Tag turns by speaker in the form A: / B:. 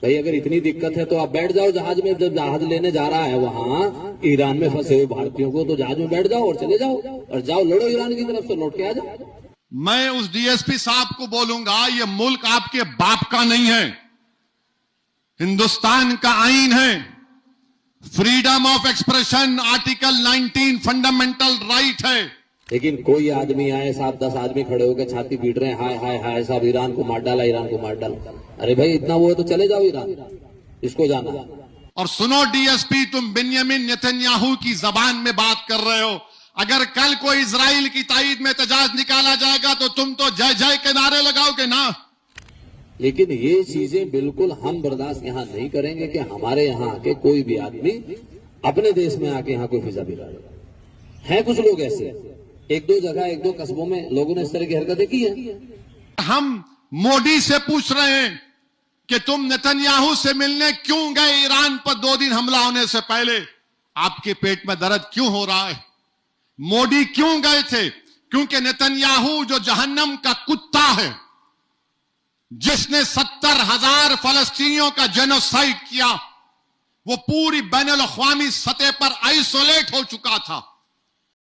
A: भाई अगर इतनी दिक्कत है तो आप बैठ जाओ जहाज में, जब जहाज लेने जा रहा है वहां ईरान में फंसे हुए भारतीयों को, तो जहाज में बैठ जाओ और चले जाओ और जाओ लड़ो ईरान की तरफ से, लौट के आ जाओ।
B: मैं उस डीएसपी साहब को बोलूंगा, ये मुल्क आपके बाप का नहीं है, हिंदुस्तान का आईन है, freedom of expression article 19 fundamental right है।
A: लेकिन कोई आदमी आए, 7-10 आदमी खड़े होकर छाती पीट रहे हैं, हाय हाय हाय साहब ईरान को मार डाला, ईरान को मार डाला। अरे भाई इतना वो है तो चले जाओ ईरान, इसको जाना।
B: और सुनो डीएसपी, तुम बिन्यामिन नेतन्याहू की जबान में बात कर रहे हो, अगर कल कोई इजराइल की ताईद में एहतजाज निकाला जाएगा तो तुम तो जय जय के नारे लगाओगे ना।
A: लेकिन ये चीजें बिल्कुल हम बर्दाश्त यहां नहीं करेंगे कि हमारे यहाँ आके कोई भी आदमी अपने देश में आके यहाँ कोई फिजा बिगाड़े। है कुछ लोग ऐसे, एक दो जगह, एक दो कस्बों में लोगों ने इस तरह की हरकतें की है।
B: हम मोदी से पूछ रहे हैं कि तुम नेतन्याहू से मिलने क्यों गए ईरान पर 2 दिन हमला होने से पहले? आपके पेट में दर्द क्यों हो रहा है? मोदी क्यों गए थे? क्योंकि नेतन्याहू जो जहन्नम का कुत्ता है, जिसने 70,000 फलस्तीनियों का जेनोसाइड किया, वो पूरी बैनुल अक़वामी सतह पर आइसोलेट हो चुका था।